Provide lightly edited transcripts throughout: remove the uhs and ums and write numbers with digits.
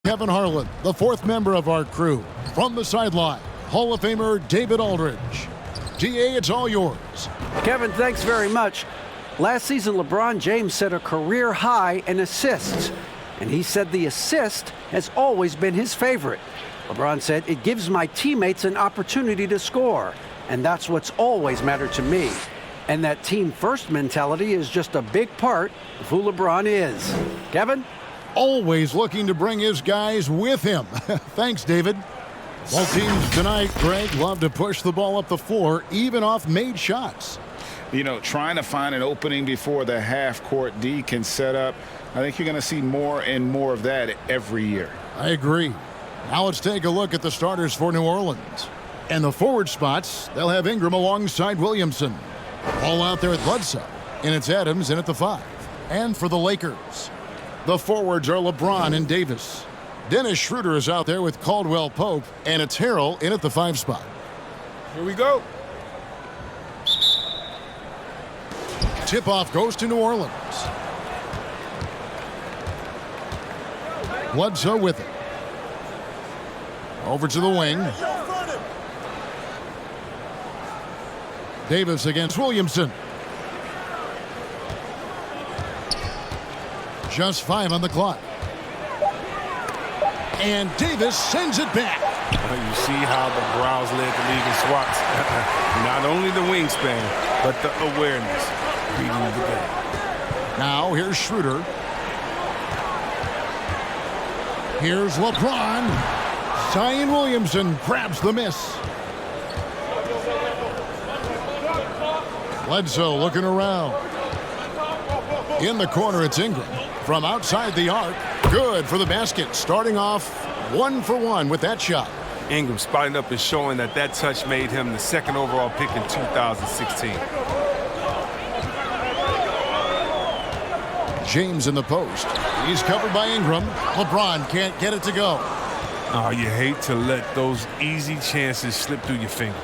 Kevin Harlan, the fourth member of our crew. From the sideline, Hall of Famer David Aldridge. GA, it's all yours. Kevin, thanks very much. Last season, LeBron James set a career high in assists, and he said the assist has always been his favorite. LeBron said, "It gives my teammates an opportunity to score, and that's what's always mattered to me." And that team-first mentality is just a big part of who LeBron is. Kevin? Always looking to bring his guys with him. Thanks, David. Both teams tonight, Greg, love to push the ball up the floor, even off made shots. You know, trying to find an opening before the half-court D can set up. I think you're going to see more and more of that every year. I agree. Now let's take a look at the starters for New Orleans. And the forward spots, they'll have Ingram alongside Williamson. All out there at Bledsoe. And it's Adams in at the 5. And for the Lakers, the forwards are LeBron and Davis. Dennis Schroeder is out there with Caldwell Pope, and it's Harrell in at the 5 spot. Here we go. Tip-off goes to New Orleans. Bledsoe with it. Over to the wing. Davis against Williamson. Just 5 on the clock. And Davis sends it back. You see how the Browns led the league in swats. Not only the wingspan, but the awareness. Reading the game. Now here's Schroeder. Here's LeBron. Zion Williamson grabs the miss. Bledsoe looking around. In the corner, it's Ingram. From outside the arc, good for the basket. Starting off 1 for 1 with that shot. Ingram spotting up and showing that touch made him the second overall pick in 2016. James in the post. He's covered by Ingram. LeBron can't get it to go. Oh, you hate to let those easy chances slip through your fingers.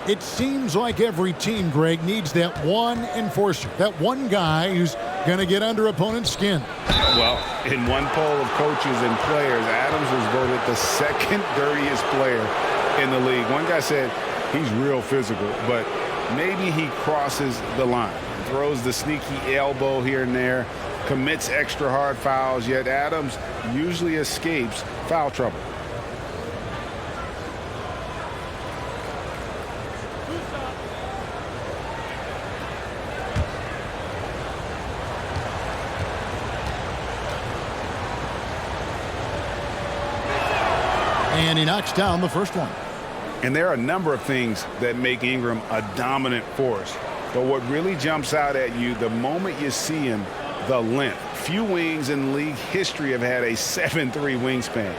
It seems like every team, Greg, needs that one enforcer, that one guy who's going to get under opponent's skin. Well, in one poll of coaches and players, Adams was voted the second dirtiest player in the league. One guy said he's real physical, but maybe he crosses the line. Throws the sneaky elbow here and there, commits extra hard fouls, yet Adams usually escapes foul trouble. And he knocks down the first one. And there are a number of things that make Ingram a dominant force. But what really jumps out at you the moment you see him, the length. Few wings in league history have had a 7'3" wingspan.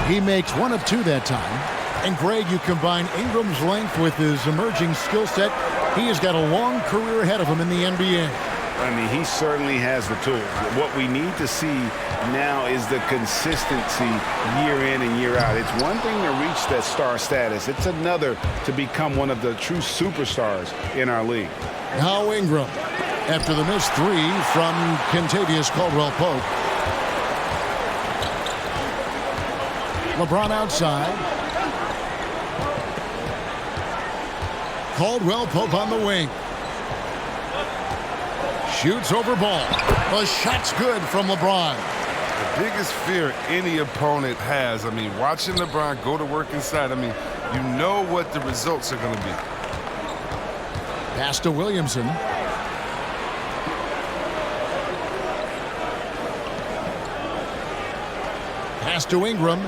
He makes 1 of 2 that time. And Greg, you combine Ingram's length with his emerging skill set. He has got a long career ahead of him in the NBA. I mean, he certainly has the tools. What we need to see now is the consistency year in and year out. It's one thing to reach that star status. It's another to become one of the true superstars in our league. Now Ingram, after the missed 3 from Kentavious Caldwell-Pope. LeBron outside. Caldwell-Pope on the wing. Shoots over ball. The shot's good from LeBron. The biggest fear any opponent has, I mean, watching LeBron go to work inside, I mean, you know what the results are going to be. Pass to Williamson. Pass to Ingram.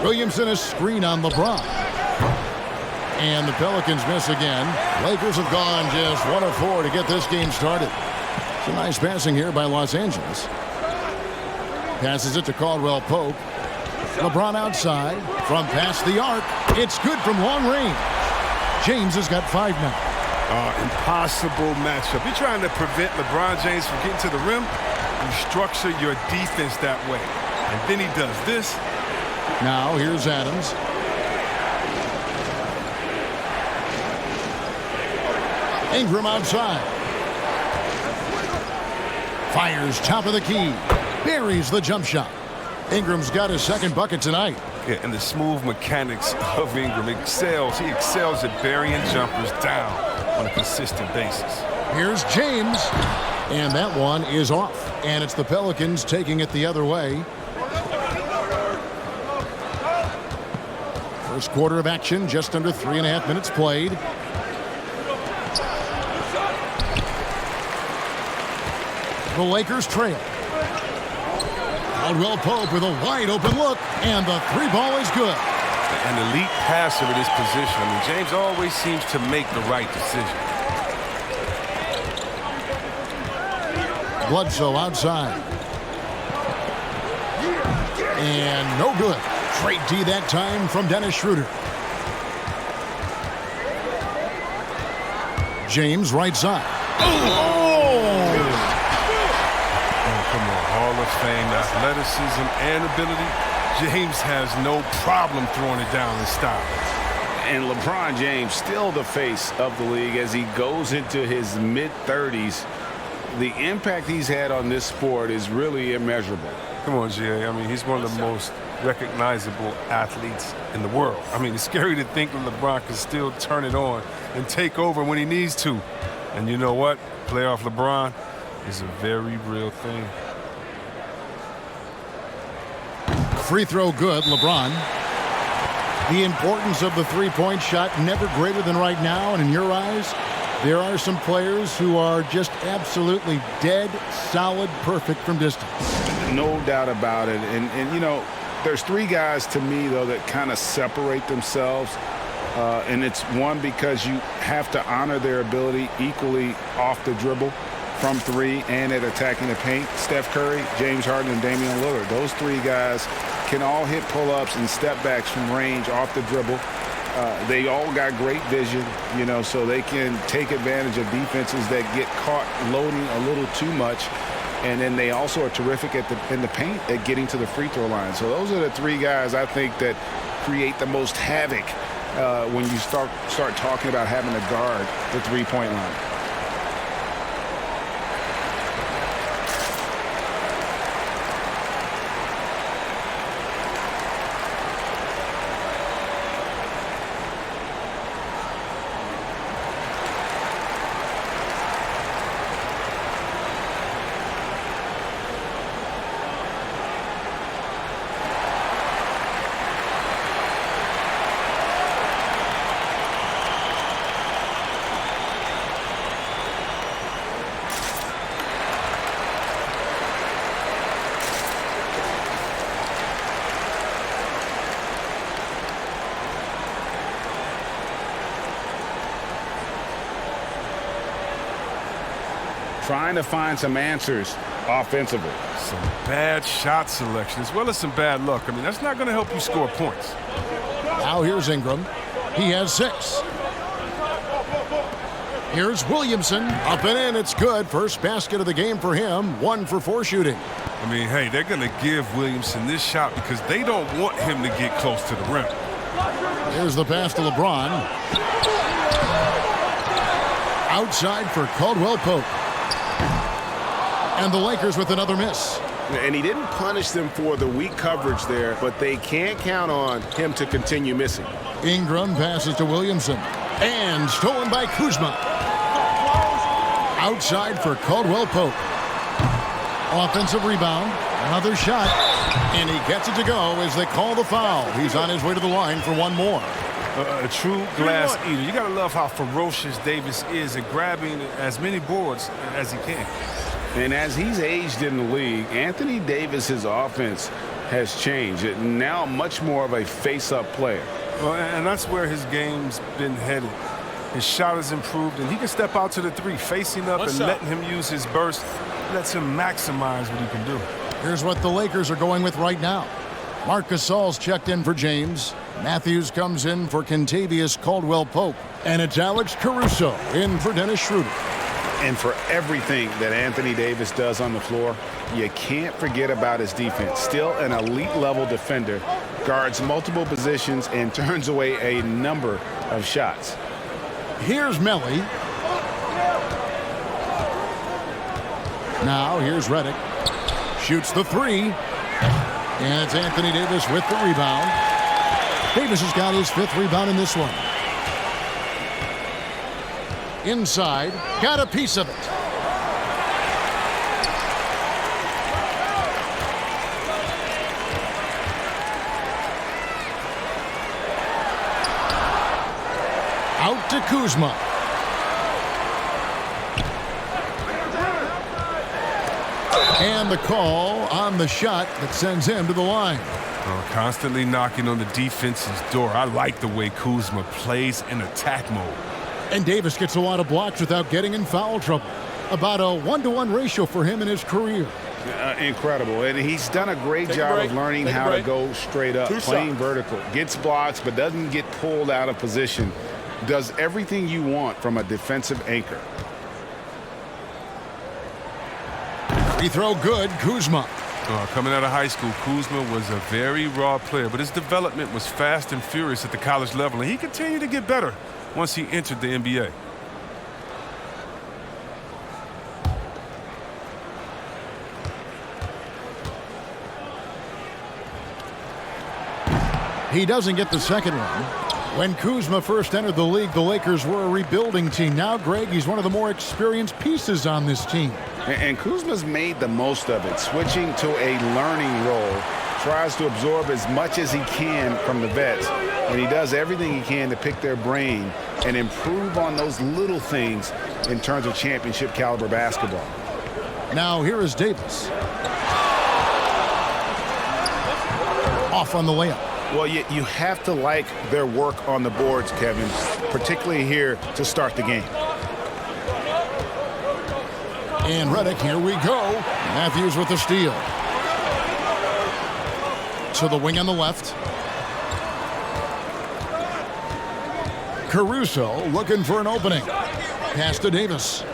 Williamson a screen on LeBron. And the Pelicans miss again. Lakers have gone just 1 of 4 to get this game started. Some nice passing here by Los Angeles. Passes it to Caldwell-Pope. LeBron outside from past the arc. It's good from long range. James has got 5 now. Impossible matchup. You're trying to prevent LeBron James from getting to the rim. You structure your defense that way. And then he does this. Now here's Adams. Ingram outside. Fires top of the key. Buries the jump shot. Ingram's got his second bucket tonight. Yeah, and the smooth mechanics of Ingram excels. He excels at burying jumpers down on a consistent basis. Here's James. And that one is off. And it's the Pelicans taking it the other way. First quarter of action, just under 3.5 minutes played. The Lakers trail. Caldwell Pope with a wide open look, and the three ball is good. An elite passer in this position. I mean, James always seems to make the right decision. Bledsoe outside. And no good. Straight D that time from Dennis Schroeder. James right side. Come on, Hall of Fame, athleticism and ability. James has no problem throwing it down in style. And LeBron James still the face of the league as he goes into his mid-30s. The impact he's had on this sport is really immeasurable. Come on, Jay. I mean, he's one of the most recognizable athletes in the world. I mean, it's scary to think that LeBron can still turn it on and take over when he needs to. And you know what? Playoff LeBron is a very real thing. Free throw good, LeBron. The importance of the three-point shot never greater than right now, and in your eyes, there are some players who are just absolutely dead, solid, perfect from distance. No doubt about it. And you know, there's three guys to me, though, that kind of separate themselves. And it's one, because you have to honor their ability equally off the dribble, from three, and at attacking the paint. Steph Curry, James Harden, and Damian Lillard. Those three guys can all hit pull-ups and step-backs from range off the dribble. They all got great vision, you know, so they can take advantage of defenses that get caught loading a little too much. And then they also are terrific in the paint at getting to the free throw line. So those are the three guys I think that create the most havoc when you start talking about having to guard the three-point line. Trying to find some answers offensively. Some bad shot selection as well as some bad luck. I mean, that's not going to help you score points. Now here's Ingram. He has 6. Here's Williamson. Up and in. It's good. First basket of the game for him. 1 for 4 shooting. I mean, hey, they're going to give Williamson this shot because they don't want him to get close to the rim. Here's the pass to LeBron. Outside for Caldwell Pope. And the Lakers with another miss. And he didn't punish them for the weak coverage there, but they can't count on him to continue missing. Ingram passes to Williamson. And stolen by Kuzma. Outside for Caldwell Pope. Offensive rebound. Another shot. And he gets it to go as they call the foul. He's on his way to the line for one more. A true glass eater. You got to love how ferocious Davis is at grabbing as many boards as he can. And as he's aged in the league, Anthony Davis's offense has changed. Now much more of a face-up player. Well, and that's where his game's been headed. His shot has improved, and he can step out to the three, facing up and letting him use his burst. Lets him maximize what he can do. Here's what the Lakers are going with right now. Marc Gasol's checked in for James. Matthews comes in for Kentavious Caldwell-Pope. And it's Alex Caruso in for Dennis Schroeder. And for everything that Anthony Davis does on the floor, you can't forget about his defense. Still an elite-level defender, guards multiple positions, and turns away a number of shots. Here's Melly. Now here's Redick. Shoots the three. And it's Anthony Davis with the rebound. Davis has got his 5th rebound in this one. Inside. Got a piece of it. Out to Kuzma. And the call on the shot that sends him to the line. Constantly knocking on the defense's door. I like the way Kuzma plays in attack mode. And Davis gets a lot of blocks without getting in foul trouble. About a 1-to-1 ratio for him in his career. Incredible. And he's done a great job of learning how to go straight up, playing vertical. Gets blocks, but doesn't get pulled out of position. Does everything you want from a defensive anchor. Free throw good, Kuzma. Coming out of high school, Kuzma was a very raw player, but his development was fast and furious at the college level, and he continued to get better once he entered the NBA. He doesn't get the second one. When Kuzma first entered the league, the Lakers were a rebuilding team. Now, Greg, he's one of the more experienced pieces on this team. And Kuzma's made the most of it, switching to a learning role, tries to absorb as much as he can from the vets, and he does everything he can to pick their brain and improve on those little things in terms of championship caliber basketball. Now here is Davis. Off on the layup. Well, you have to like their work on the boards, Kevin, particularly here to start the game. And Redick, here we go. Matthews with the steal. To the wing on the left. Caruso looking for an opening. Pass to Davis.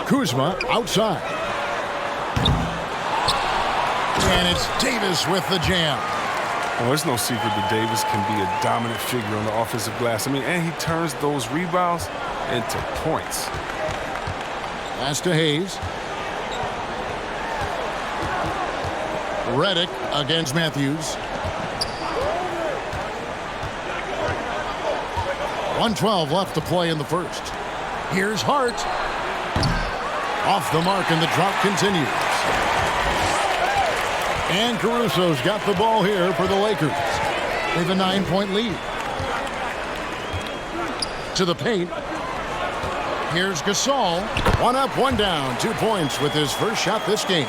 Kuzma outside. And it's Davis with the jam. Well, there's no secret that Davis can be a dominant figure on the offensive glass. I mean, and he turns those rebounds into points. Pass to Hayes. Redick against Matthews. 1:12 left to play in the first. Here's Hart. Off the mark, and the drought continues. And Caruso's got the ball here for the Lakers. They have a 9-point lead. To the paint. Here's Gasol. 1 up, 1 down. 2 points with his first shot this game.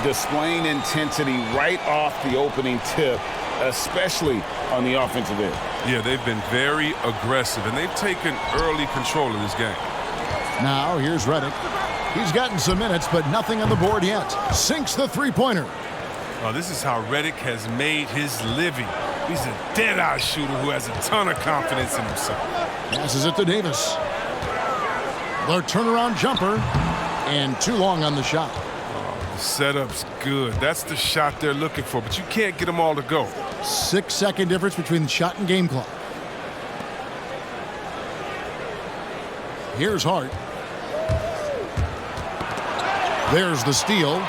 Displaying intensity right off the opening tip, especially on the offensive end. Yeah, they've been very aggressive, and they've taken early control of this game. Now here's Redick. He's gotten some minutes, but nothing on the board yet. Sinks the three-pointer. This is how Redick has made his living. He's a dead-eye shooter who has a ton of confidence in himself. Passes it to Davis. The turnaround jumper, and too long on the shot. The setup's good. That's the shot they're looking for, but you can't get them all to go. 6-second difference between the shot and game clock. Here's Hart. There's the steal.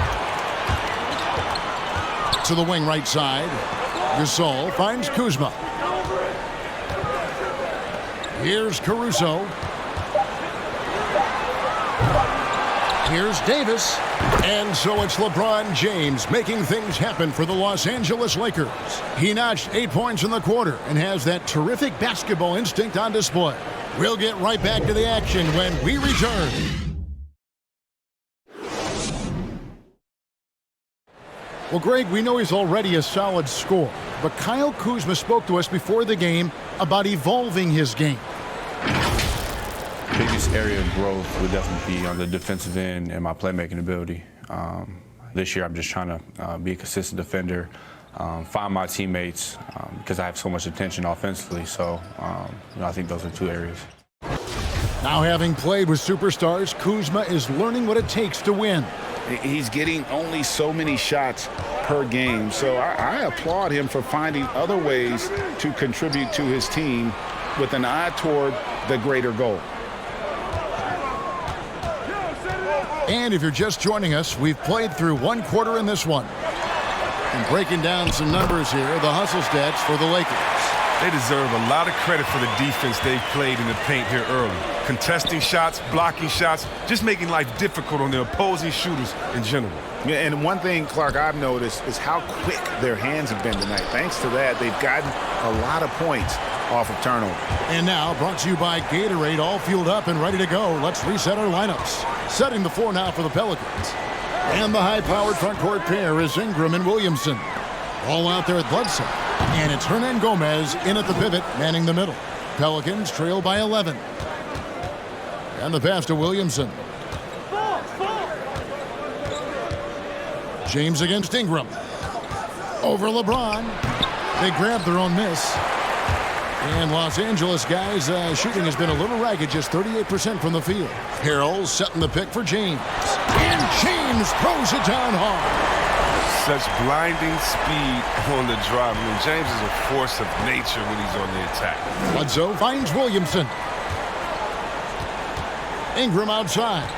To the wing right side. Gasol finds Kuzma. Here's Caruso. Here's Davis. And so it's LeBron James making things happen for the Los Angeles Lakers. He notched 8 points in the quarter and has that terrific basketball instinct on display. We'll get right back to the action when we return. Well, Greg, we know he's already a solid scorer, but Kyle Kuzma spoke to us before the game about evolving his game. Biggest area of growth would definitely be on the defensive end and my playmaking ability. This year, I'm just trying to be a consistent defender, find my teammates because I have so much attention offensively. So I think those are 2 areas. Now, having played with superstars, Kuzma is learning what it takes to win. He's getting only so many shots per game, so I applaud him for finding other ways to contribute to his team with an eye toward the greater goal. And if you're just joining us, we've played through one quarter in this one. And breaking down some numbers here, the hustle stats for the Lakers. They deserve a lot of credit for the defense they've played in the paint here early. Contesting shots, blocking shots, just making life difficult on the opposing shooters in general. Yeah, and one thing, Clark, I've noticed is how quick their hands have been tonight. Thanks to that, they've gotten a lot of points off of turnover. And now, brought to you by Gatorade, all fueled up and ready to go. Let's reset our lineups. Setting the floor now for the Pelicans. And the high-powered front court pair is Ingram and Williamson. All out there at Bledsoe. And it's Hernan Gomez in at the pivot, manning the middle. Pelicans trail by 11. And the pass to Williamson. James against Ingram. Over LeBron. They grab their own miss. And Los Angeles guys' shooting has been a little ragged, just 38% from the field. Harrell setting the pick for James. And James throws it down hard. Such blinding speed on the drive. I mean, James is a force of nature when he's on the attack. Bledsoe finds Williamson. Ingram outside.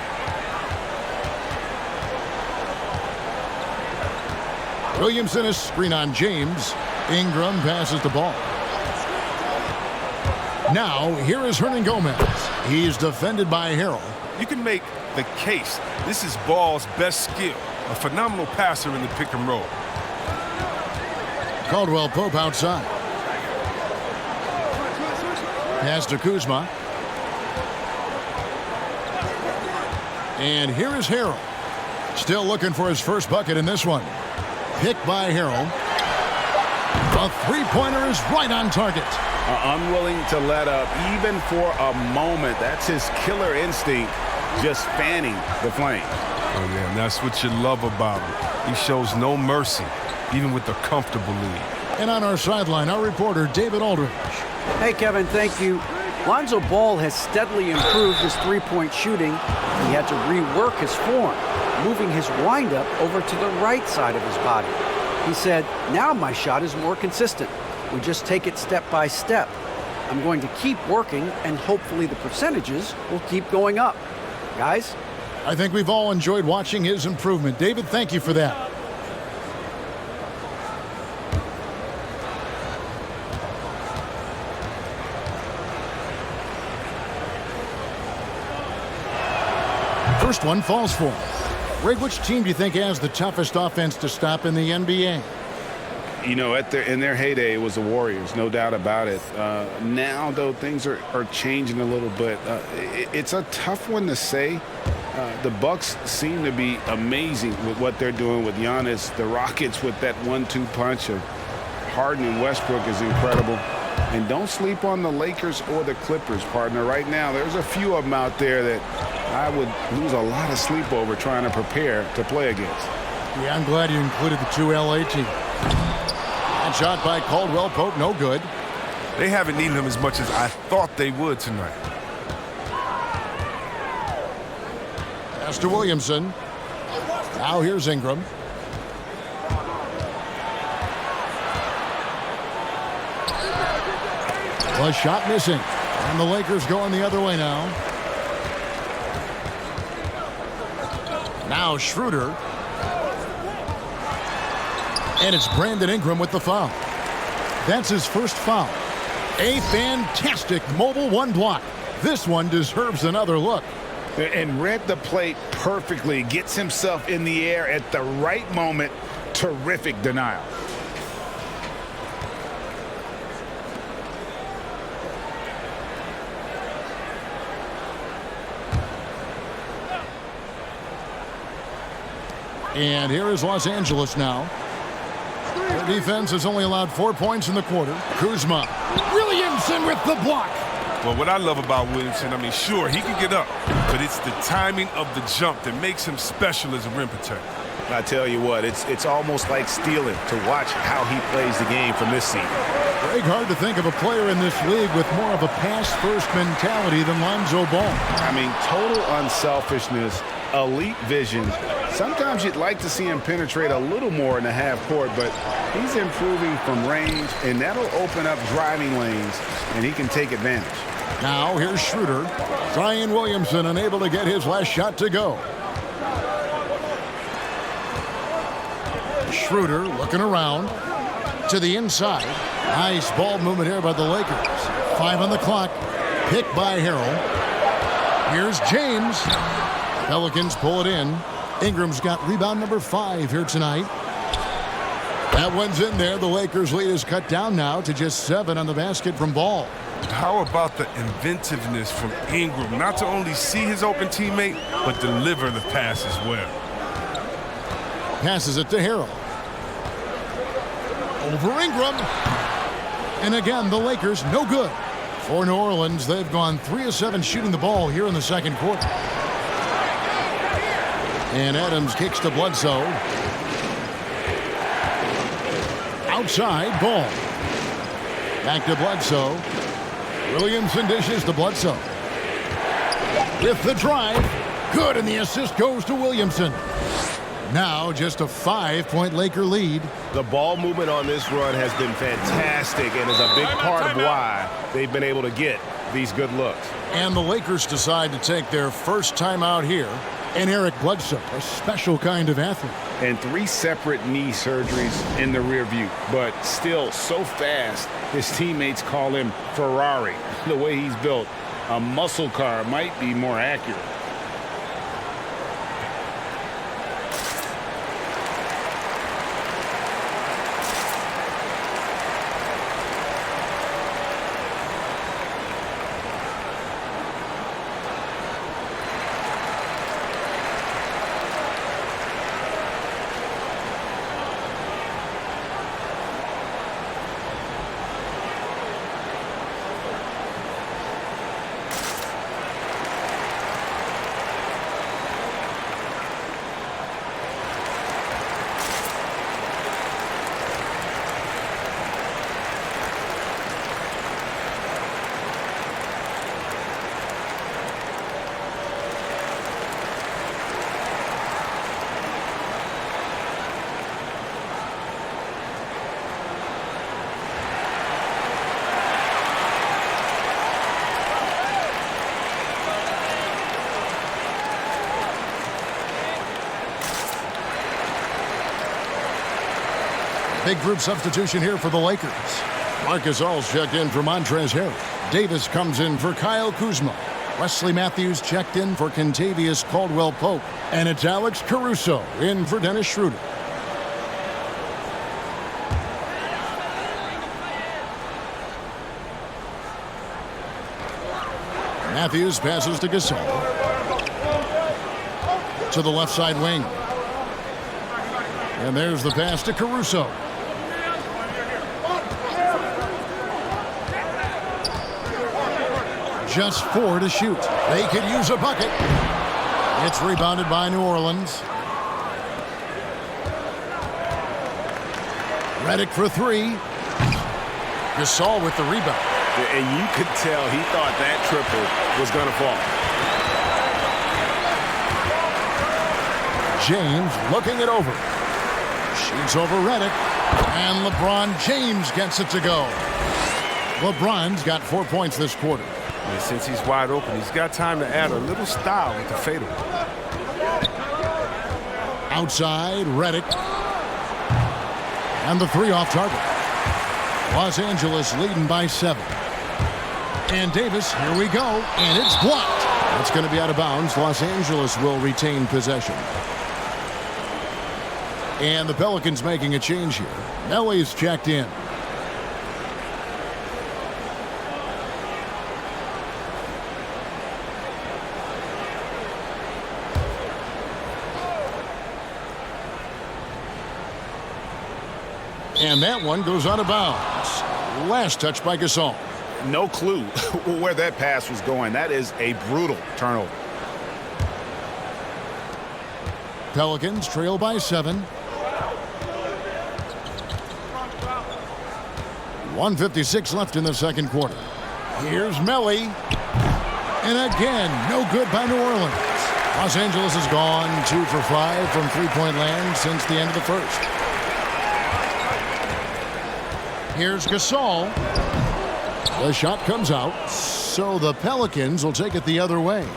Williamson is screen on James. Ingram passes the ball. Now, here is Hernan Gomez. He's defended by Harrell. You can make the case. This is Ball's best skill. A phenomenal passer in the pick and roll. Caldwell Pope outside. Pass to Kuzma. And here is Harrell. Still looking for his first bucket in this one. Picked by Harrell. A three-pointer is right on target. Unwilling to let up even for a moment. That's his killer instinct, just fanning the flame. Oh, yeah, and that's what you love about him. He shows no mercy, even with a comfortable lead. And on our sideline, our reporter, David Aldridge. Hey, Kevin, thank you. Lonzo Ball has steadily improved his three-point shooting. He had to rework his form, moving his windup over to the right side of his body. He said, now my shot is more consistent. We just take it step by step. I'm going to keep working, and hopefully the percentages will keep going up. Guys? I think we've all enjoyed watching his improvement. David, thank you for that. First one falls for him. Ray, which team do you think has the toughest offense to stop in the NBA? You know, in their heyday, it was the Warriors, no doubt about it. Now, though, things are changing a little bit. It's a tough one to say. The Bucks seem to be amazing with what they're doing with Giannis. The Rockets with that 1-2 punch of Harden and Westbrook is incredible. And don't sleep on the Lakers or the Clippers, partner. Right now, there's a few of them out there that I would lose a lot of sleep over trying to prepare to play against. Yeah, I'm glad you included the two LA teams. And shot by Caldwell Pope, no good. They haven't needed him as much as I thought they would tonight. Pass to Williamson. Now here's Ingram. A shot missing. And the Lakers going the other way now. Now Schroeder. And it's Brandon Ingram with the foul. That's his first foul. A fantastic mobile one block. This one deserves another look. And read the play perfectly. Gets himself in the air at the right moment. Terrific denial. And here is Los Angeles now. Their defense has only allowed 4 points in the quarter. Kuzma. Williamson with the block. Well, what I love about Williamson, I mean, sure, he can get up, but it's the timing of the jump that makes him special as a rim protector. I tell you what, it's almost like stealing to watch how he plays the game from this seat. Very hard to think of a player in this league with more of a pass-first mentality than Lonzo Ball. I mean, total unselfishness, elite vision. Sometimes you'd like to see him penetrate a little more in the half court, but he's improving from range, and that'll open up driving lanes, and he can take advantage. Now here's Schroeder. Zion Williamson unable to get his last shot to go. Schroeder looking around to the inside. Nice ball movement here by the Lakers. 5 on the clock. Picked by Harrell. Here's James. Pelicans pull it in. Ingram's got rebound number 5 here tonight. That one's in there. The Lakers' lead is cut down now to just 7 on the basket from Ball. How about the inventiveness from Ingram? Not to only see his open teammate, but deliver the pass as well. Passes it to Harrell. Over Ingram. And again, the Lakers no good. For New Orleans, they've gone 3 of 7 shooting the ball here in the second quarter. And Adams kicks to Bledsoe. Outside, Ball. Back to Bledsoe. Williamson dishes to Bledsoe. With the drive. Good, and the assist goes to Williamson. Now just a 5-point Laker lead. The ball movement on this run has been fantastic and is a big part of why they've been able to get these good looks. And the Lakers decide to take their first time out here. And Eric Bledsoe, a special kind of athlete. And 3 separate knee surgeries in the rear view, but still so fast, his teammates call him Ferrari. The way he's built, a muscle car might be more accurate. Big group substitution here for the Lakers. Marcus All's checked in for Montrezl Harrell. Davis comes in for Kyle Kuzma. Wesley Matthews checked in for Kentavious Caldwell-Pope. And it's Alex Caruso in for Dennis Schroeder. Matthews passes to Gasol. To the left side wing. And there's the pass to Caruso. Just 4 to shoot. They could use a bucket. It's rebounded by New Orleans. Redick for 3. Gasol with the rebound. And you could tell he thought that triple was going to fall. James looking it over. Shoots over Redick. And LeBron James gets it to go. LeBron's got 4 points this quarter. And since he's wide open, he's got time to add a little style with the fadeaway. Outside, Redick. And the 3 off target. Los Angeles leading by 7. And Davis, here we go, and it's blocked. That's going to be out of bounds. Los Angeles will retain possession. And the Pelicans making a change here. Melly's checked in. And that one goes out of bounds. Last touch by Gasol. No clue where that pass was going. That is a brutal turnover. Pelicans trail by 7. 1:56 left in the second quarter. Here's Melly. And again, no good by New Orleans. Los Angeles has gone 2 for 5 from three-point land since the end of the first. Here's Gasol. The shot comes out, so the Pelicans will take it the other way.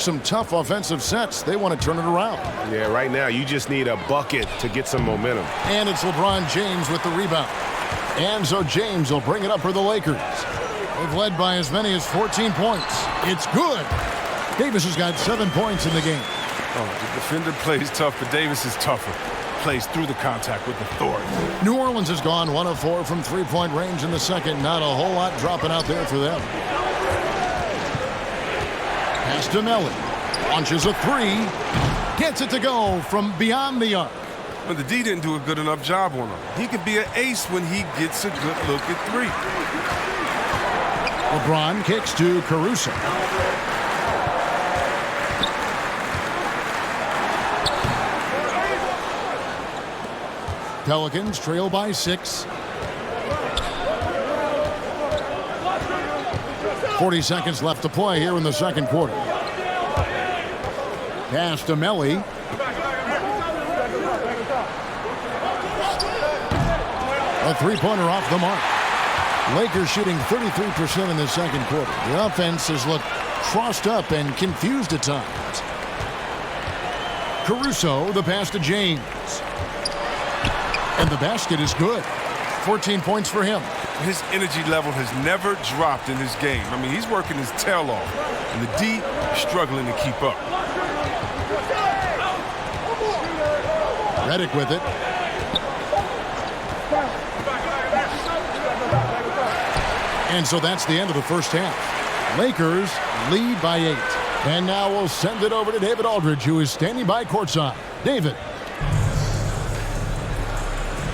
some tough offensive sets. They want to turn it around. Yeah, right now you just need a bucket to get some momentum. And it's LeBron James with the rebound. And so James will bring it up for the Lakers. They've led by as many as 14 points. It's good. Davis has got 7 points in the game. Oh, the defender plays tough, but Davis is tougher. Plays through the contact with authority. New Orleans has gone 1 of 4 from three-point range in the second. Not a whole lot dropping out there for them. Pass to Melly. Launches a three. Gets it to go from beyond the arc. But the D didn't do a good enough job on him. He could be an ace when he gets a good look at three. LeBron kicks to Caruso. Pelicans trail by 6. 40 seconds left to play here in the second quarter. Pass to Melly. A three-pointer off the mark. Lakers shooting 33% in the second quarter. The offense has looked crossed up and confused at times. Caruso, the pass to James. And the basket is good. 14 points for him. His energy level has never dropped in this game. I mean, he's working his tail off. And the D is struggling to keep up. Redick with it. And so that's the end of the first half. Lakers lead by 8. And now we'll send it over to David Aldridge, who is standing by courtside. David.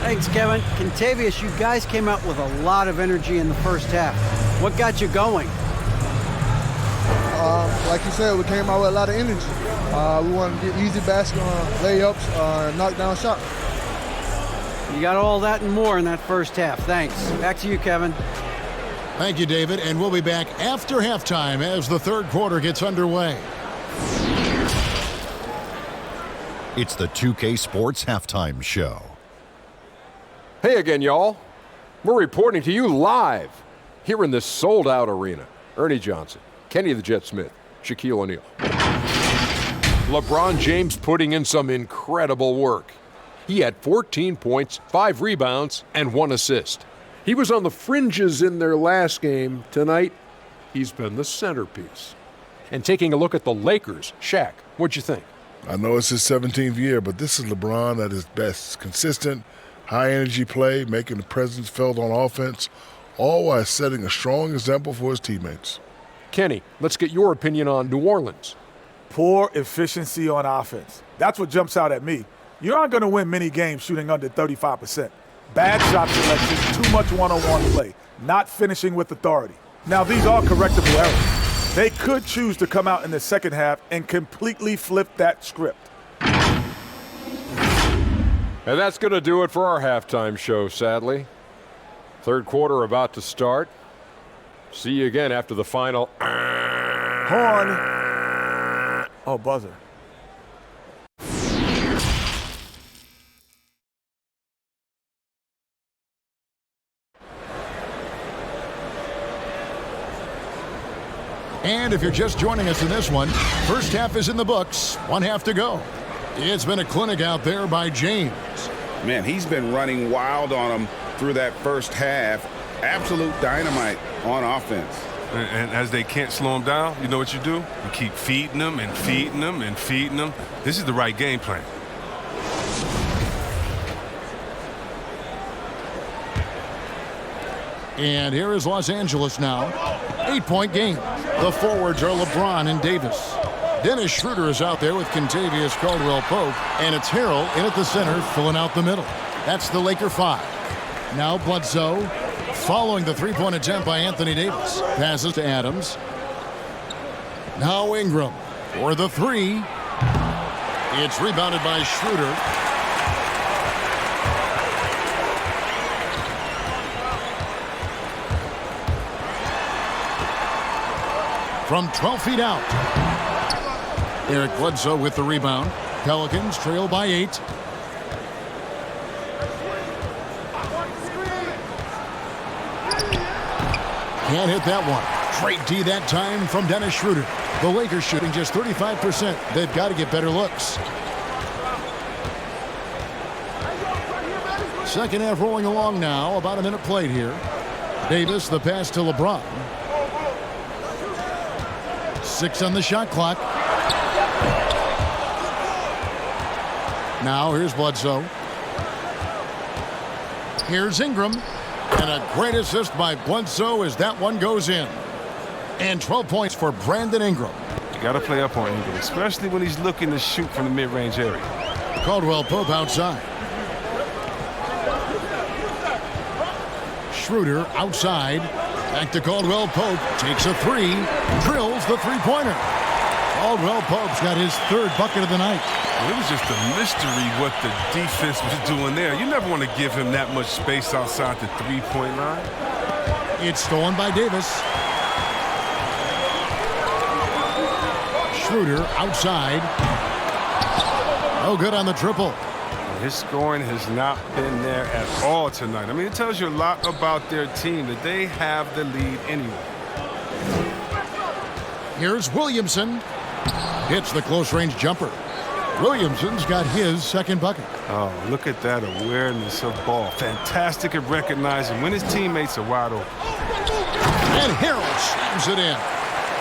Thanks, Kevin. Contavious, you guys came out with a lot of energy in the first half. What got you going? Like you said, we came out with a lot of energy. We wanted to get easy basket layups, knock down shots. You got all that and more in that first half. Thanks. Back to you, Kevin. Thank you, David. And we'll be back after halftime as the third quarter gets underway. It's the 2K Sports Halftime Show. Hey again, y'all. We're reporting to you live here in this sold-out arena. Ernie Johnson, Kenny the Jet Smith, Shaquille O'Neal. LeBron James putting in some incredible work. He had 14 points, 5 rebounds, and 1 assist. He was on the fringes in their last game. Tonight, he's been the centerpiece. And taking a look at the Lakers, Shaq, what'd you think? I know it's his 17th year, but this is LeBron at his best. Consistent, high-energy play, making the presence felt on offense, all while setting a strong example for his teammates. Kenny, let's get your opinion on New Orleans. Poor efficiency on offense. That's what jumps out at me. You aren't going to win many games shooting under 35%. Bad shot selection, too much one-on-one play, not finishing with authority. Now, these are correctable errors. They could choose to come out in the second half and completely flip that script. And that's going to do it for our halftime show, sadly. Third quarter about to start. See you again after the final. Horn. Oh, buzzer. And if you're just joining us in this one, first half is in the books. 1 half to go. It's been a clinic out there by James. Man, he's been running wild on him through that first half. Absolute dynamite on offense. And as they can't slow him down, you know what you do? You keep feeding them and feeding them and feeding them. This is the right game plan. And here is Los Angeles now. 8-point game. The forwards are LeBron and Davis. Dennis Schroeder is out there with Contavious Caldwell-Pope, and it's Harrell in at the center, filling out the middle. That's the Laker 5. Now Bledsoe, following the three-point attempt by Anthony Davis. Passes to Adams. Now Ingram for the 3. It's rebounded by Schroeder. From 12 feet out. Eric Bledsoe with the rebound. Pelicans trail by 8. Can't hit that one. Great D that time from Dennis Schroeder. The Lakers shooting just 35%. They've got to get better looks. Second half rolling along now. About a minute played here. Davis, the pass to LeBron. 6 on the shot clock. Now here's Bledsoe. Here's Ingram. And a great assist by Bledsoe as that one goes in. And 12 points for Brandon Ingram. You got to play up on Ingram, especially when he's looking to shoot from the mid-range area. Caldwell Pope outside. Schroeder outside. Back to Caldwell Pope. Takes a three. Drills the three-pointer. Caldwell Pope's got his third bucket of the night. It was just a mystery what the defense was doing there. You never want to give him that much space outside the three-point line. It's stolen by Davis. Schroeder outside. No good on the triple. His scoring has not been there at all tonight. I mean, it tells you a lot about their team that they have the lead anyway. Here's Williamson. Hits the close-range jumper. Williamson's got his second bucket. Oh, look at that awareness of ball. Fantastic at recognizing when his teammates are wide open. And Harrell slams it in.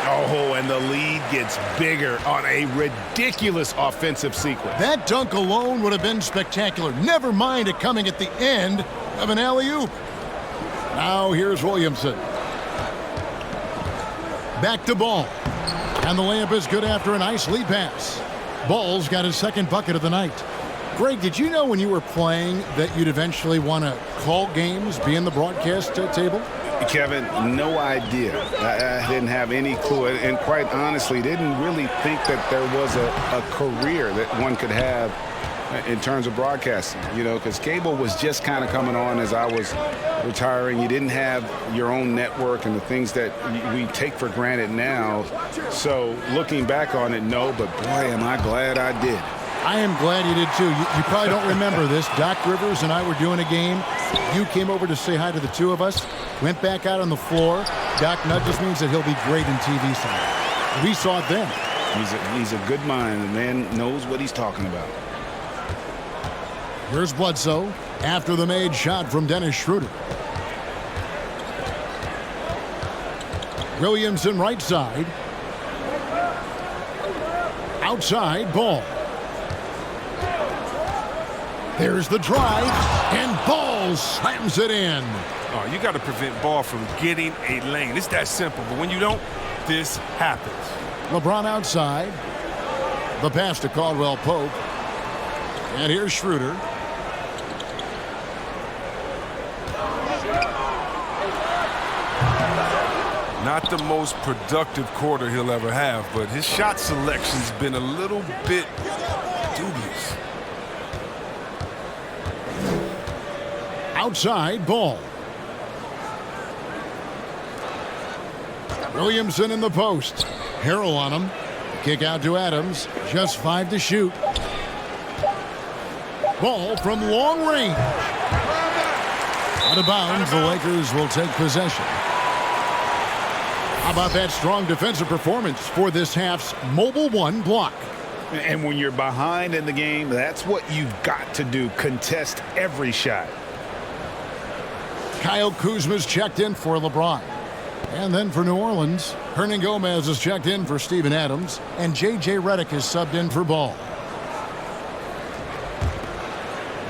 Oh, and the lead gets bigger on a ridiculous offensive sequence. That dunk alone would have been spectacular. Never mind it coming at the end of an alley-oop. Now here's Williamson. Back to Ball. And the layup is good after a nice lead pass. Ball's got his second bucket of the night. Greg, did you know when you were playing that you'd eventually want to call games, be in the broadcast table? Kevin, no idea. I didn't have any clue, and quite honestly, didn't really think that there was a career that one could have in terms of broadcasting, you know, because cable was just kind of coming on as I was retiring. You didn't have your own network and the things that we take for granted now. So looking back on it, no, but boy, am I glad I did. I am glad you did too. You probably don't remember this. Doc Rivers and I were doing a game. You came over to say hi to the two of us, went back out on the floor. Doc nudges means that he'll be great in TV someday. We saw it then. He's a good mind. The man knows what he's talking about. Here's Bledsoe after the made shot from Dennis Schroeder. Williamson right side. Outside, Ball. There's the drive, and Ball slams it in. Oh, you got to prevent Ball from getting a lane. It's that simple, but when you don't, this happens. LeBron outside. The pass to Caldwell Pope. And here's Schroeder. Not the most productive quarter he'll ever have, but his shot selection's been a little bit dubious. Outside, Ball. Williamson in the post. Harrell on him. Kick out to Adams. Just 5 to shoot. Ball from long range. Out of bounds, the Lakers will take possession. How about that strong defensive performance for this half's Mobile One block? And when you're behind in the game, that's what you've got to do. Contest every shot. Kyle Kuzma's checked in for LeBron. And then for New Orleans, Hernan Gomez is checked in for Steven Adams, and J.J. Redick is subbed in for Ball.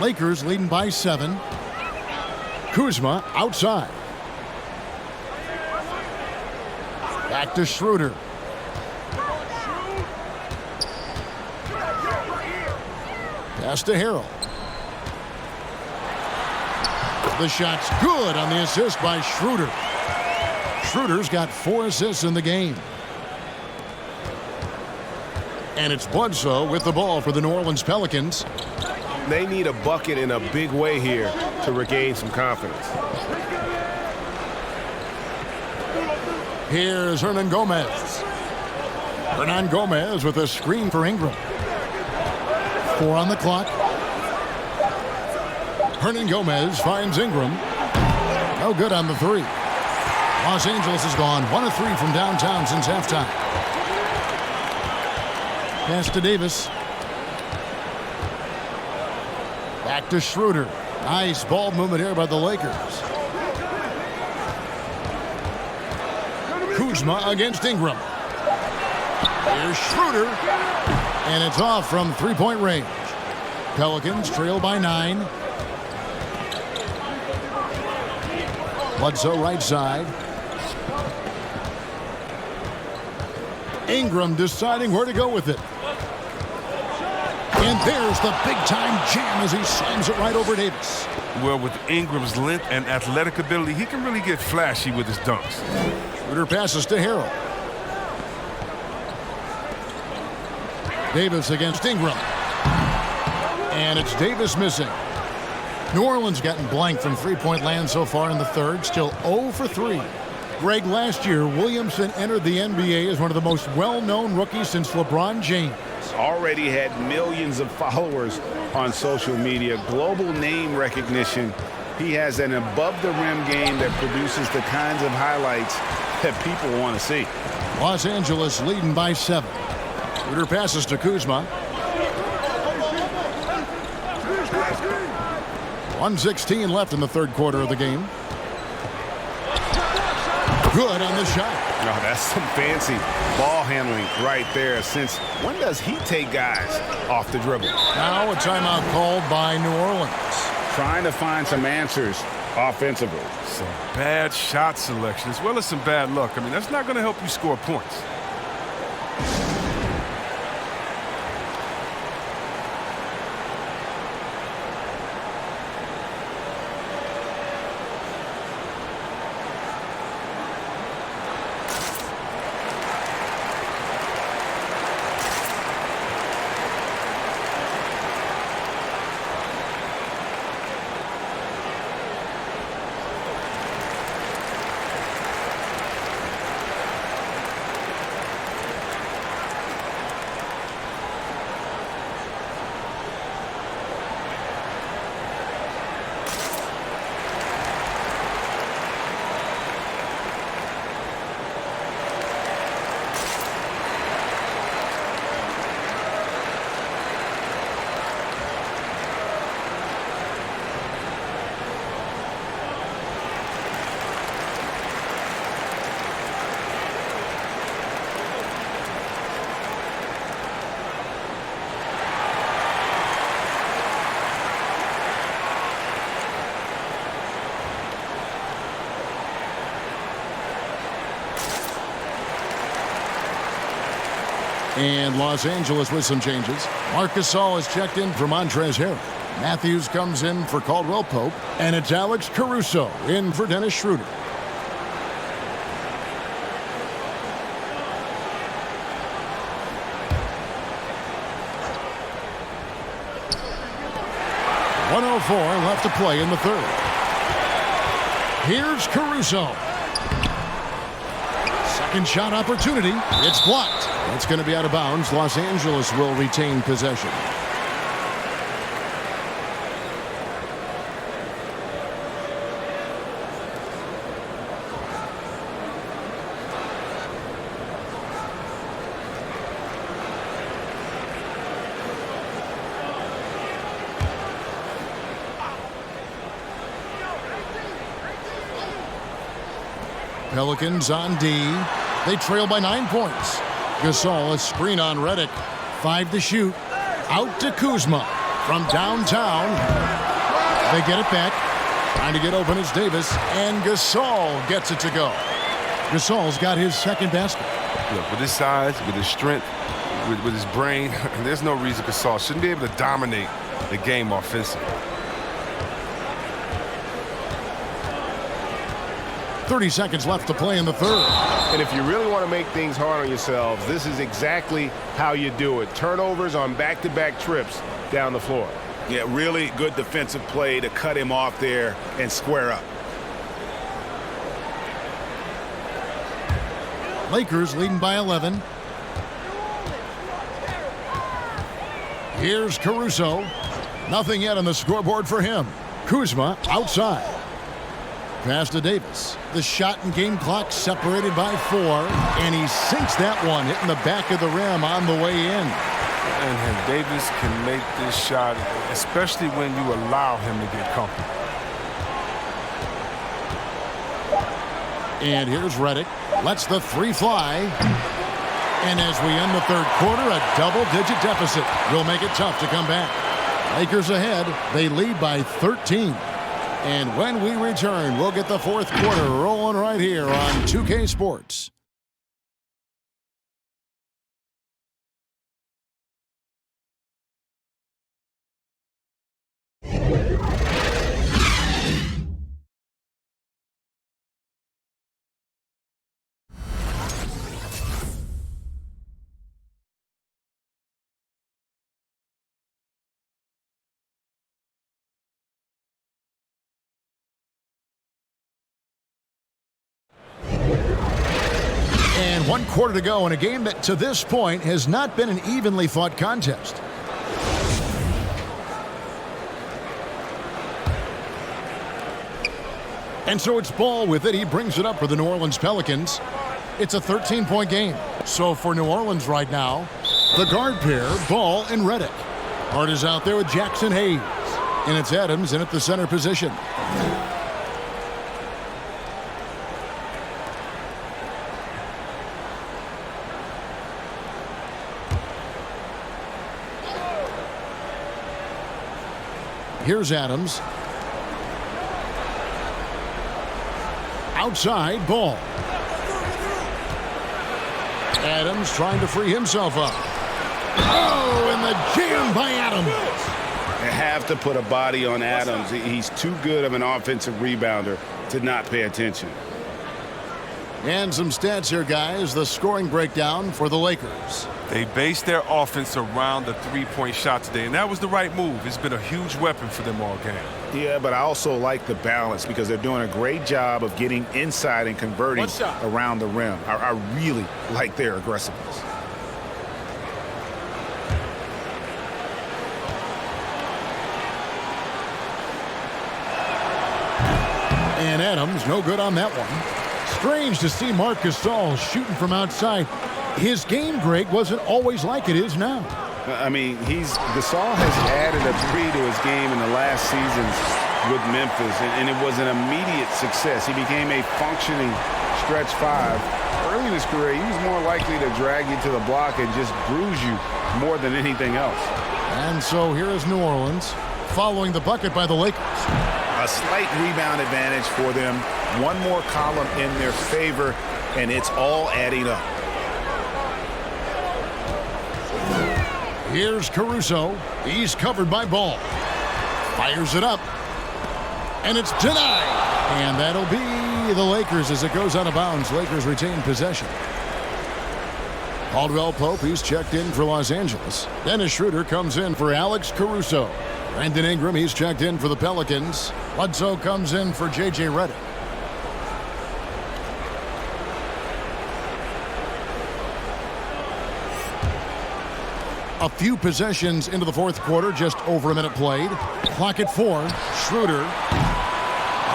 Lakers leading by 7. Kuzma outside. Back to Schroeder. Pass to Harrell. The shot's good on the assist by Schroeder. Schroeder's got 4 assists in the game. And it's Bledsoe with the ball for the New Orleans Pelicans. They need a bucket in a big way here to regain some confidence. Here's Hernan Gomez. Hernan Gomez with a screen for Ingram. 4 on the clock. Hernan Gomez finds Ingram. No good on the 3. Los Angeles has gone 1 of 3 from downtown since halftime. Pass to Davis. Back to Schroeder. Nice ball movement here by the Lakers. Kuzma against Ingram. Here's Schroeder. And it's off from three-point range. Pelicans trail by 9. Bledsoe right side. Ingram deciding where to go with it. And there's the big-time jam as he slams it right over Davis. Well, with Ingram's length and athletic ability, he can really get flashy with his dunks. Schroeder passes to Harrell. Davis against Ingram. And it's Davis missing. New Orleans gotten blank from three-point land so far in the third, still 0 for 3. Greg, last year, Williamson entered the NBA as one of the most well-known rookies since LeBron James. Already had millions of followers on social media, global name recognition. He has an above-the-rim game that produces the kinds of highlights that people want to see. Los Angeles leading by 7. Schroeder passes to Kuzma. 1:16 left in the third quarter of the game. Good on the shot. No, that's some fancy ball handling right there. Since when does he take guys off the dribble? Now a timeout called by New Orleans. Trying to find some answers offensively. Some bad shot selection as well as some bad luck. I mean, that's not going to help you score points. And Los Angeles with some changes. Marcus Gasol has checked in for Montrezl Harrell. Matthews comes in for Caldwell Pope. And it's Alex Caruso in for Dennis Schroeder. .104 left to play in the third. Here's Caruso. Second shot opportunity. It's blocked. It's going to be out of bounds. Los Angeles will retain possession. Pelicans on D. They trail by 9 points. Gasol, a screen on Redick. 5 to shoot. Out to Kuzma from downtown. They get it back. Trying to get open is Davis. And Gasol gets it to go. Gasol's got his second basket. Look, with his size, with his strength, with his brain, there's no reason Gasol shouldn't be able to dominate the game offensively. 30 seconds left to play in the third. And if you really want to make things hard on yourselves, this is exactly how you do it. Turnovers on back-to-back trips down the floor. Yeah, really good defensive play to cut him off there and square up. Lakers leading by 11. Here's Caruso. Nothing yet on the scoreboard for him. Kuzma outside. pass to Davis. The shot and game clock separated by 4, and he sinks that one, hitting the back of the rim on the way in. And Davis can make this shot, especially when you allow him to get comfortable. And here's Redick. Lets the 3 fly. And as we end the third quarter, a double-digit deficit will make it tough to come back. Lakers ahead. They lead by 13. And when we return, we'll get the fourth quarter rolling right here on 2K Sports. And 1 quarter to go in a game that to this point has not been an evenly fought contest. And so it's Ball with it. He brings it up for the New Orleans Pelicans. It's a 13-point game. So for New Orleans right now, the guard pair, Ball and Redick. Hart is out there with Jackson Hayes. And it's Adams in at the center position. Here's Adams. Outside, Ball. Adams trying to free himself up. Oh, and the jam by Adams. You have to put a body on Adams. He's too good of an offensive rebounder to not pay attention. And some stats here, guys. The scoring breakdown for the Lakers. They based their offense around the three-point shot today, and that was the right move. It's been a huge weapon for them all game. Yeah, but I also like the balance because they're doing a great job of getting inside and converting around the rim. I really like their aggressiveness. And Adams, no good on that one. Strange to see Marc Gasol shooting from outside. His game, Greg, wasn't always like it is now. I mean, Gasol has added a 3 to his game in the last seasons with Memphis, and it was an immediate success. He became a functioning stretch 5. Early in his career, he was more likely to drag you to the block and just bruise you more than anything else. And so here is New Orleans following the bucket by the Lakers. A slight rebound advantage for them. One more column in their favor, and it's all adding up. Here's Caruso. He's covered by Ball. Fires it up. And it's denied. And that'll be the Lakers as it goes out of bounds. Lakers retain possession. Caldwell Pope, he's checked in for Los Angeles. Dennis Schroeder comes in for Alex Caruso. Brandon Ingram, he's checked in for the Pelicans. Bledsoe comes in for J.J. Redick. A few possessions into the fourth quarter, just over a minute played. Clock at 4. Schroeder.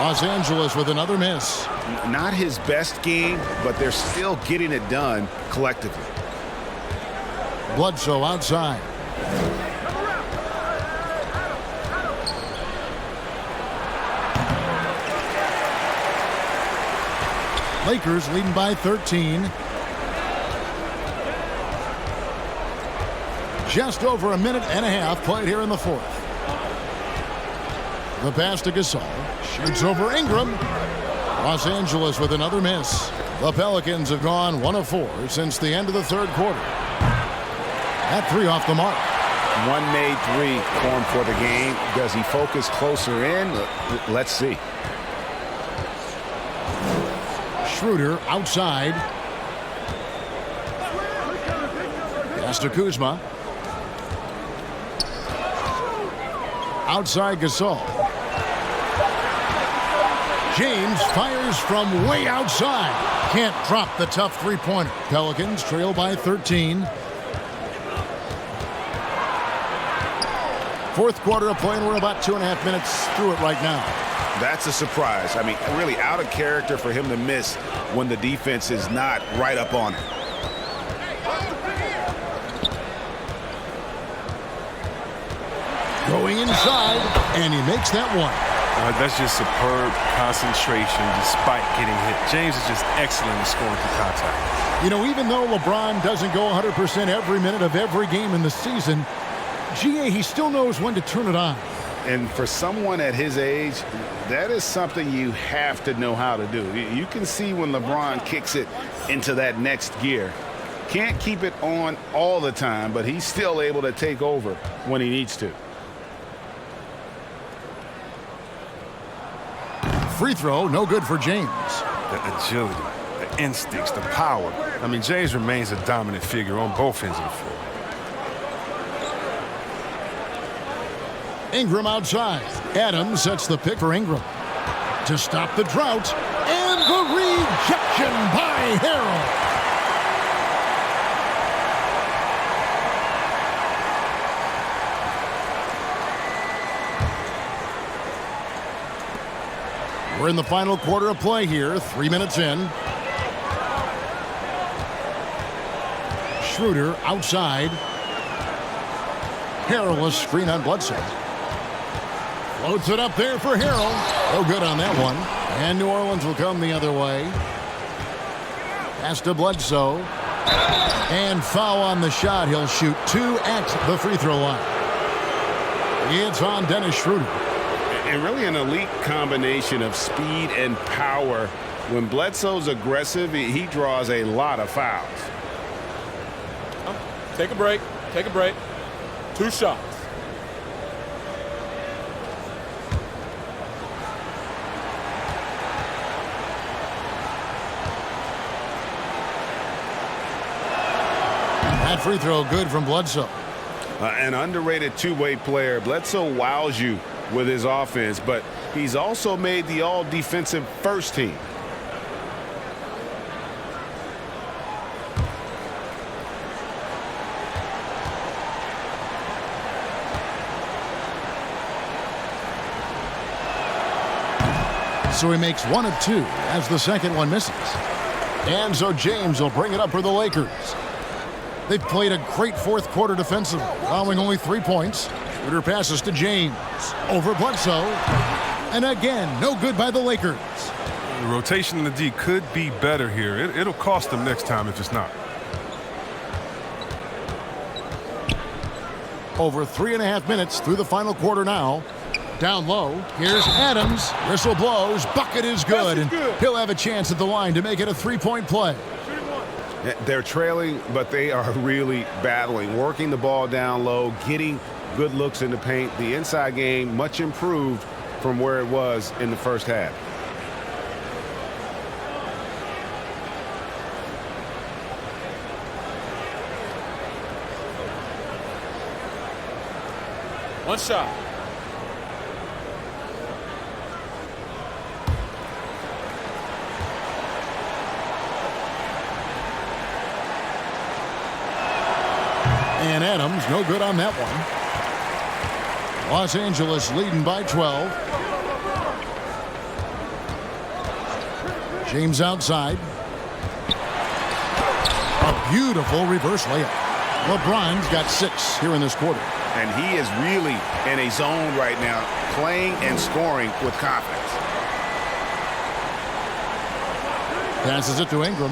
Los Angeles with another miss. Not his best game, but they're still getting it done collectively. Bledsoe outside. Lakers leading by 13. Just over a minute and a half played here in the fourth. The pass to Gasol. Shoots over Ingram. Los Angeles with another miss. The Pelicans have gone 1 of 4 since the end of the third quarter. That 3 off the mark. One made 3 for him for the game. Does he focus closer in? Let's see. Schroeder outside. Pass to Kuzma. Outside Gasol. James fires from way outside. Can't drop the tough three-pointer. Pelicans trail by 13. Fourth quarter of play, and we're about 2.5 minutes through it right now. That's a surprise. I mean, really out of character for him to miss when the defense is not right up on him. Going inside, and he makes that one. That's just superb concentration despite getting hit. James is just excellent at scoring through contact. You know, even though LeBron doesn't go 100% every minute of every game in the season, he still knows when to turn it on. And for someone at his age, that is something you have to know how to do. You can see when LeBron kicks it into that next gear. Can't keep it on all the time, but he's still able to take over when he needs to. Free throw, no good for James. The agility, the instincts, the power. I mean, James remains a dominant figure on both ends of the floor. Ingram outside. Adams sets the pick for Ingram. To stop the drought, and the rejection by Harrell. We're in the final quarter of play here, 3 minutes in. Schroeder outside. Harrell a screen on Bledsoe. Floats it up there for Harrell. No good on that one. And New Orleans will come the other way. Pass to Bledsoe. And foul on the shot. He'll shoot 2 at the free throw line. It's on Dennis Schroeder. And really an elite combination of speed and power. When Bledsoe's aggressive, he draws a lot of fouls. Take a break. Take a break. 2 shots. That free throw good from Bledsoe. An underrated two-way player. Bledsoe wows you with his offense, but he's also made the all-defensive first team. So he makes 1 of 2 as the second one misses. And so James will bring it up for the Lakers. They've played a great fourth quarter defensively, allowing only 3 points. Schroeder passes to James. Over Bledsoe. And again, no good by the Lakers. The rotation in the D could be better here. It'll cost them next time if it's not. Over 3.5 minutes through the final quarter now. Down low, here's Adams. Whistle blows, bucket is good, and he'll have a chance at the line to make it a 3-point play. They're trailing, but they are really battling, working the ball down low, getting good looks in the paint. The inside game much improved from where it was in the first half. One shot. And Adams, no good on that one. Los Angeles leading by 12. James outside. A beautiful reverse layup. LeBron's got 6 here in this quarter. And he is really in a zone right now, playing and scoring with confidence. Passes it to Ingram.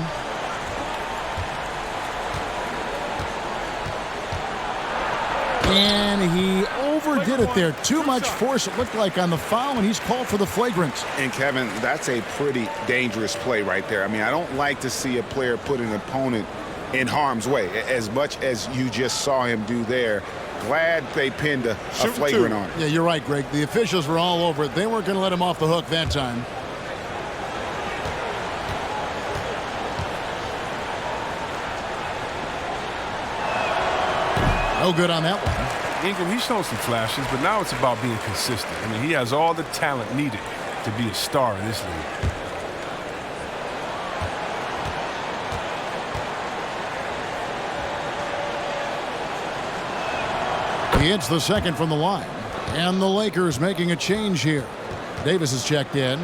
And he overdid it there. Too much force, it looked like, on the foul, and he's called for the flagrant. And, Kevin, that's a pretty dangerous play right there. I mean, I don't like to see a player put an opponent in harm's way, as much as you just saw him do there. Glad they pinned a flagrant on him. Yeah, you're right, Greg. The officials were all over it. They weren't going to let him off the hook that time. No good on that one. Ingram, he's shown some flashes, but now it's about being consistent. I mean, he has all the talent needed to be a star in this league. He hits the second from the line. And the Lakers making a change here. Davis is checked in.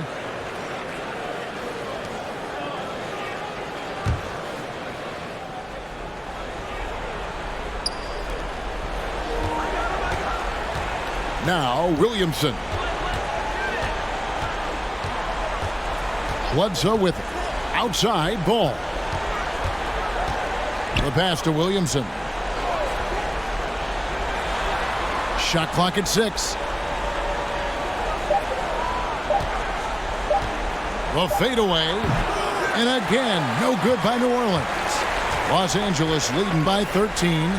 Now Williamson. Bledsoe with it. Outside ball. The pass to Williamson. Shot clock at 6. The fadeaway. And again, no good by New Orleans. Los Angeles leading by 13.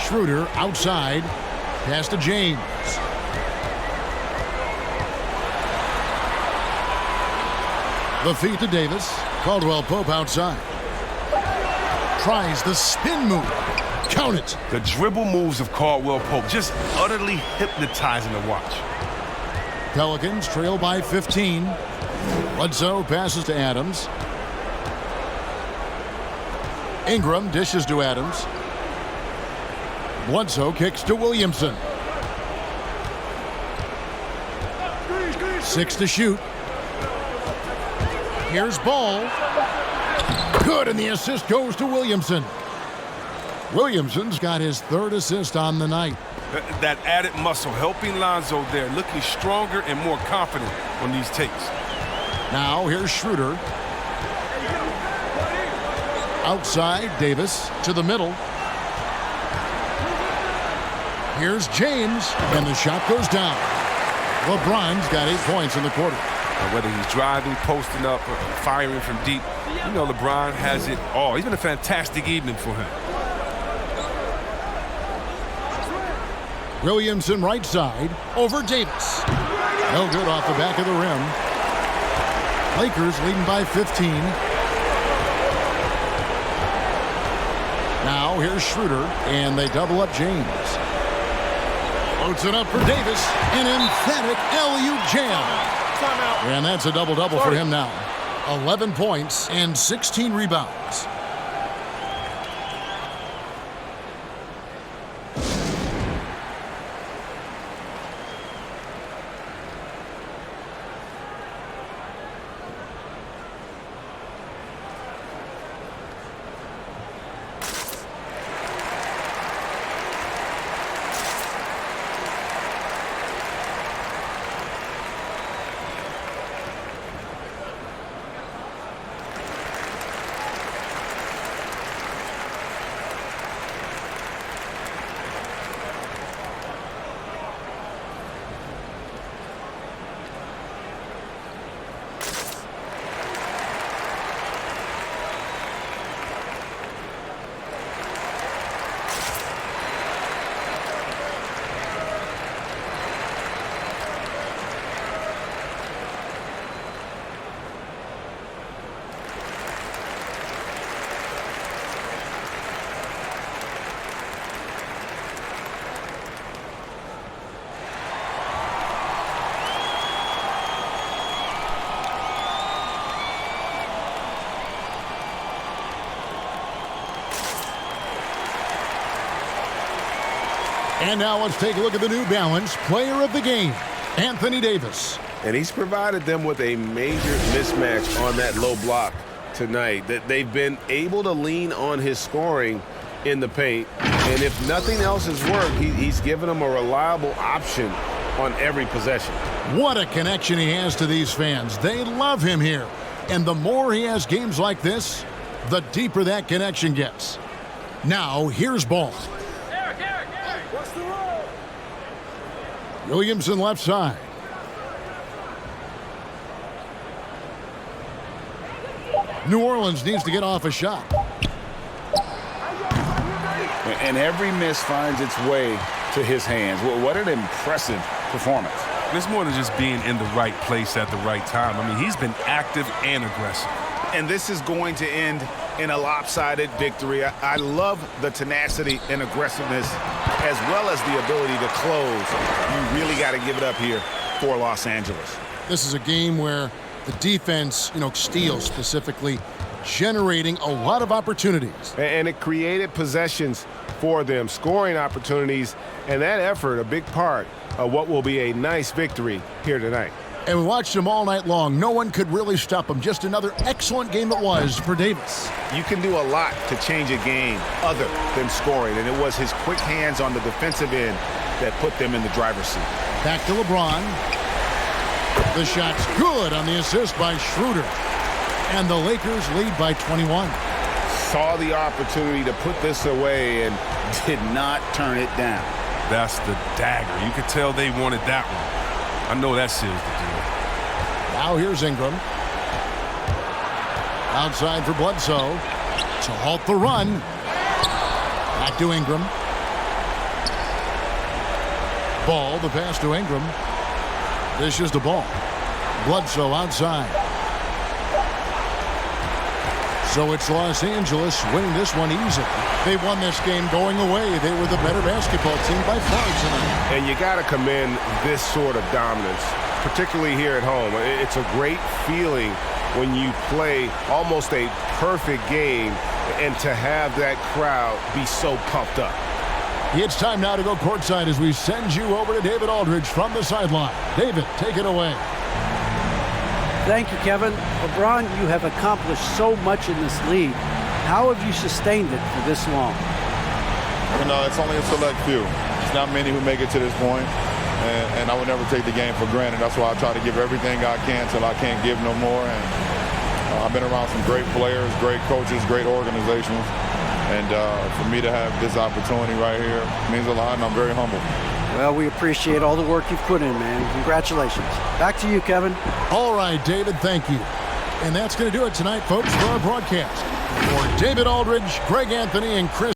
Schroeder outside. Pass to James. The feed to Davis. Caldwell Pope outside. Tries the spin move. Count it. The dribble moves of Caldwell Pope just utterly hypnotizing to watch. Pelicans trail by 15. Bledsoe passes to Adams. Ingram dishes to Adams. Bledsoe kicks to Williamson. 6 to shoot. Here's Ball. Good, and the assist goes to Williamson. Williamson's got his 3rd assist on the night. That added muscle helping Lonzo there, looking stronger and more confident on these takes. Now here's Schroeder. Outside, Davis to the middle. Here's James, and the shot goes down. LeBron's got 8 points in the quarter. And whether he's driving, posting up, or firing from deep, you know LeBron has it all. He's been a fantastic evening for him. Williamson right side over Davis. No good off the back of the rim. Lakers leading by 15. Now here's Schroeder, and they double up James. Floats it up for Davis. An emphatic LU jam. Timeout. And that's a double-double for him now. 11 points and 16 rebounds. And now let's take a look at the New Balance Player of the Game, Anthony Davis. And he's provided them with a major mismatch on that low block tonight. That they've been able to lean on his scoring in the paint. And if nothing else has worked, he's given them a reliable option on every possession. What a connection he has to these fans. They love him here. And the more he has games like this, the deeper that connection gets. Now, here's Ball. Williamson left side. New Orleans needs to get off a shot. And every miss finds its way to his hands. What an impressive performance. It's more than just being in the right place at the right time. I mean, he's been active and aggressive. And this is going to end in a lopsided victory. I love the tenacity and aggressiveness as well as the ability to close. You really got to give it up here for Los Angeles. This is a game where the defense, steals specifically. generating a lot of opportunities. And it created possessions for them, scoring opportunities, and that effort, a big part of what will be a nice victory here tonight. And we watched him all night long. No one could really stop him. Just another excellent game it was for Davis. You can do a lot to change a game other than scoring, and it was his quick hands on the defensive end that put them in the driver's seat. Back to LeBron. The shot's good on the assist by Schroeder. And the Lakers lead by 21. Saw the opportunity to put this away and did not turn it down. That's the dagger. You could tell they wanted that one. I know that seals the deal. Now here's Ingram. Outside for Bledsoe to halt the run. Back to Ingram. Ball, the pass to Ingram. This is the ball. Bledsoe outside. So it's Los Angeles winning this one easily. They won this game going away. They were the better basketball team by far tonight. And you got to commend this sort of dominance, particularly here at home. It's a great feeling when you play almost a perfect game and to have that crowd be so pumped up. It's time now to go courtside as we send you over to David Aldridge from the sideline. David, take it away. Thank you, Kevin. LeBron, you have accomplished so much in this league. How have you sustained it for this long? You know, it's only a select few. There's not many who make it to this point, and I would never take the game for granted. That's why I try to give everything I can till I can't give no more. And I've been around some great players, great coaches, great organizations. And for me to have this opportunity right here means a lot, and I'm very humble. Well, we appreciate all the work you've put in, man. Congratulations. Back to you, Kevin. All right, David, thank you. And that's going to do it tonight, folks, for our broadcast. For David Aldridge, Greg Anthony, and Chris